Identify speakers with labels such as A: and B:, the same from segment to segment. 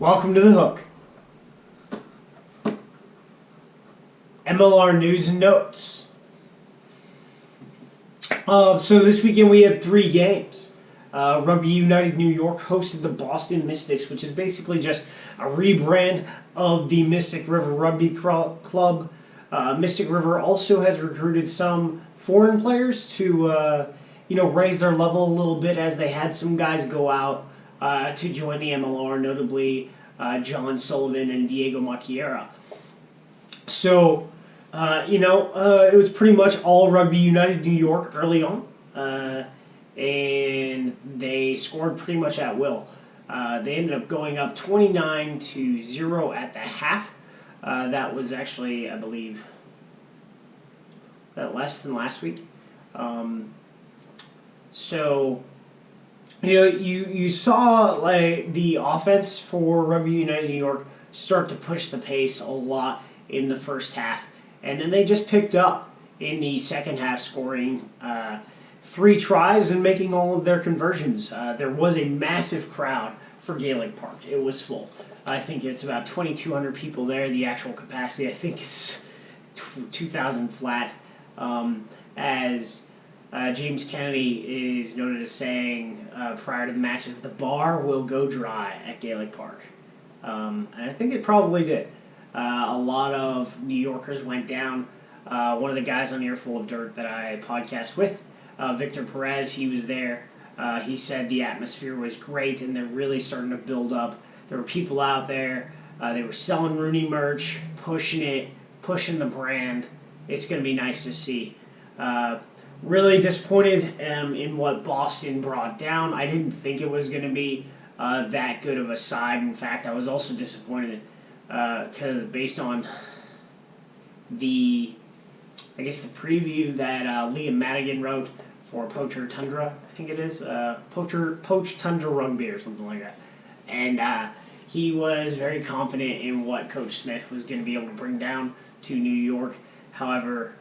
A: Welcome to The Hook. MLR News and Notes. So this weekend we had 3 games. Rugby United New York hosted the Boston Mystics, which is basically just a rebrand of the Mystic River Rugby Club. Mystic River also has recruited some foreign players to raise their level a little bit, as they had some guys go out to join the MLR, notably John Sullivan and Diego Macchiera. So, it was pretty much all Rugby United New York early on, and they scored pretty much at will. They ended up going up 29-0 at the half. That was actually, I believe, less than last week. You saw like the offense for Rugby United New York start to push the pace a lot in the first half, and then they just picked up in the second half, scoring 3 tries and making all of their conversions. There was a massive crowd for Gaelic Park. It was full. I think it's about 2,200 people there. The actual capacity, I think, is 2,000 flat. As James Kennedy is noted as saying prior to the matches, the bar will go dry at Gaelic Park. And I think it probably did. A lot of New Yorkers went down. One of the guys on Earful of Dirt that I podcast with, Victor Perez, he was there. He said the atmosphere was great and they're really starting to build up. There were people out there. They were selling RUNY merch, pushing it, pushing the brand. It's going to be nice to see. Really disappointed in what Boston brought down. I didn't think it was going to be that good of a side. In fact, I was also disappointed because based on the preview that Liam Madigan wrote for Poacher Tundra, I think it is, Poach Tundra Rugby or something like that. And he was very confident in what Coach Smith was going to be able to bring down to New York. However,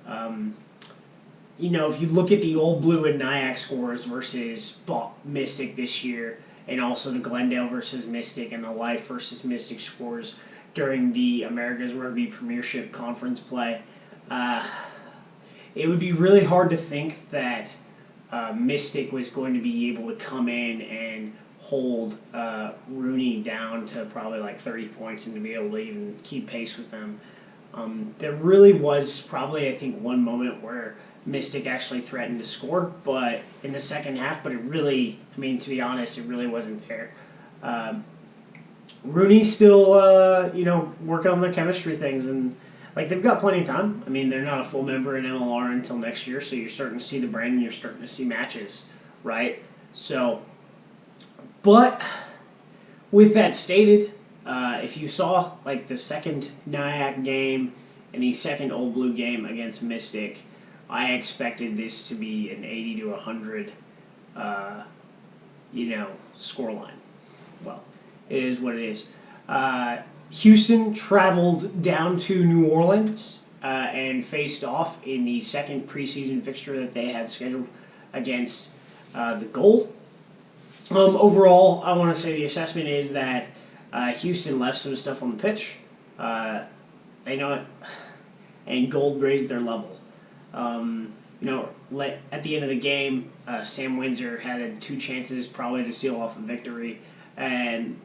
A: if you look at the Old Blue and Nyack scores versus Mystic this year, and also the Glendale versus Mystic and the Life versus Mystic scores during the America's Rugby Premiership Conference play, it would be really hard to think that Mystic was going to be able to come in and hold RUNY down to probably like 30 points and to be able to even keep pace with them. There really was probably, I think, one moment where Mystic actually threatened to score, but in the second half, but it really, to be honest, it really wasn't there. RUNY's still, working on their chemistry things, and they've got plenty of time. They're not a full member in MLR until next year, so you're starting to see the brand and you're starting to see matches, right? So, but with that stated, if you saw the second Nyack game and the second Old Blue game against Mystic, I expected this to be an 80 to 100, scoreline. Well, it is what it is. Houston traveled down to New Orleans and faced off in the second preseason fixture that they had scheduled against the Gold. Overall, I want to say the assessment is that Houston left some stuff on the pitch. They know it, and Gold raised their level. At the end of the game, Sam Windsor had 2 chances probably to seal off a victory, and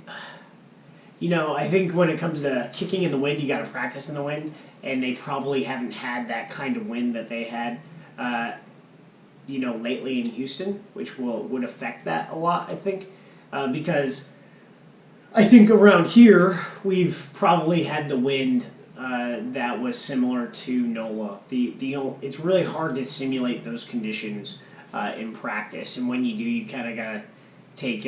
A: I think when it comes to kicking in the wind, you got to practice in the wind, and they probably haven't had that kind of wind that they had, lately in Houston, which would affect that a lot, I think, because I think around here we've probably had the wind that was similar to NOLA. It's really hard to simulate those conditions in practice, and when you do, you kind of gotta take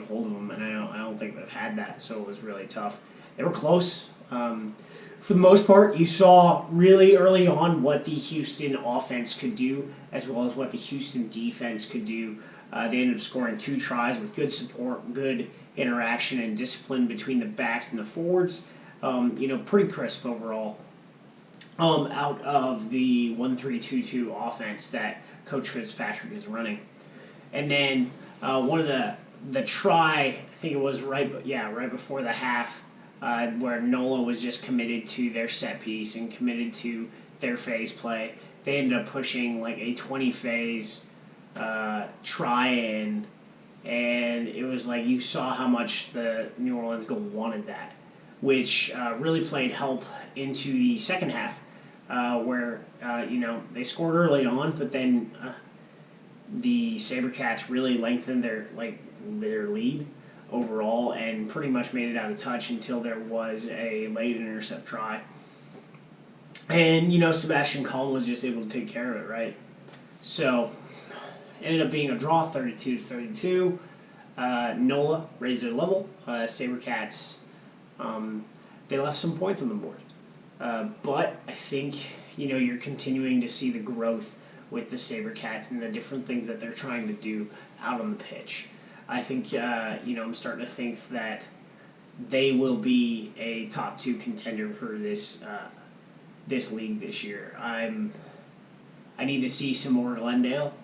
A: hold of them. And I don't think they've had that, so it was really tough. They were close. For the most part, you saw really early on what the Houston offense could do, as well as what the Houston defense could do. They ended up scoring 2 tries with good support, good interaction, and discipline between the backs and the forwards. Pretty crisp overall out of the 1-3-2-2 offense that Coach Fitzpatrick is running. And then one of the the try, I think it was right before the half, where NOLA was just committed to their set piece and committed to their phase play. They ended up pushing like a 20 phase try in, and it was like you saw how much the New Orleans Gold wanted that, which really played help into the second half, where they scored early on, but then the SaberCats really lengthened their lead overall and pretty much made it out of touch until there was a late intercept try. And, Sebastian Cullen was just able to take care of it, right? So, ended up being a draw, 32-32. NOLA raised their level. SaberCats, they left some points on the board. But I think, you're continuing to see the growth with the SaberCats and the different things that they're trying to do out on the pitch. I think, I'm starting to think that they will be a top 2 contender for this league this year. I need to see some more Glendale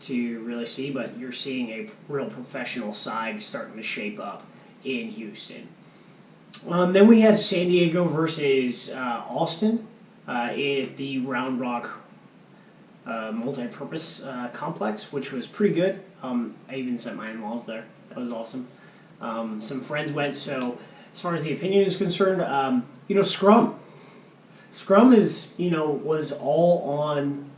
A: to really see, but you're seeing a real professional side starting to shape up in Houston. Then we had San Diego versus Austin at the Round Rock multi-purpose complex, which was pretty good. I even sent my in-laws there. That was awesome. Some friends went. So as far as the opinion is concerned, scrum. Scrum was all on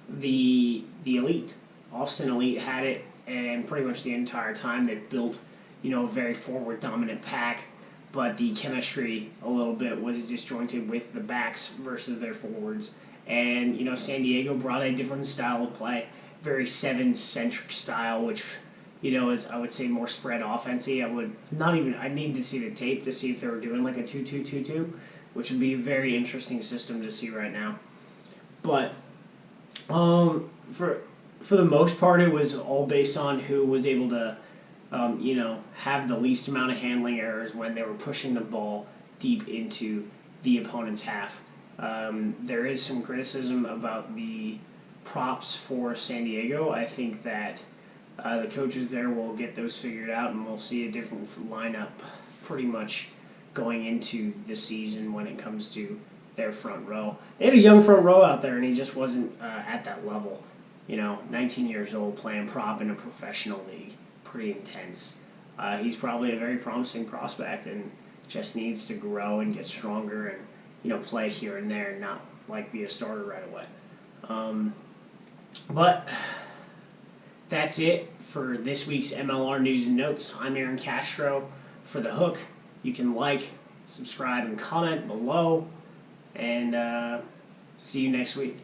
A: the elite. Austin elite had it, and pretty much the entire time they built a very forward dominant pack, but the chemistry a little bit was disjointed with the backs versus their forwards. And San Diego brought a different style of play, very 7-centric style, which is, I would say, more spread offensive. I need to see the tape to see if they were doing like a 2-2-2-2, which would be a very interesting system to see right now. But for the most part, it was all based on who was able to have the least amount of handling errors when they were pushing the ball deep into the opponent's half. There is some criticism about the props for San Diego. I think that the coaches there will get those figured out, and we'll see a different lineup pretty much going into the season when it comes to their front row. They had a young front row out there, and he just wasn't at that level. 19 years old, playing prop in a professional league. Pretty intense. He's probably a very promising prospect and just needs to grow and get stronger and play here and there and not be a starter right away. But that's it for this week's MLR News and Notes. I'm Aaron Castro for The Hook. You can subscribe, and comment below, and see you next week.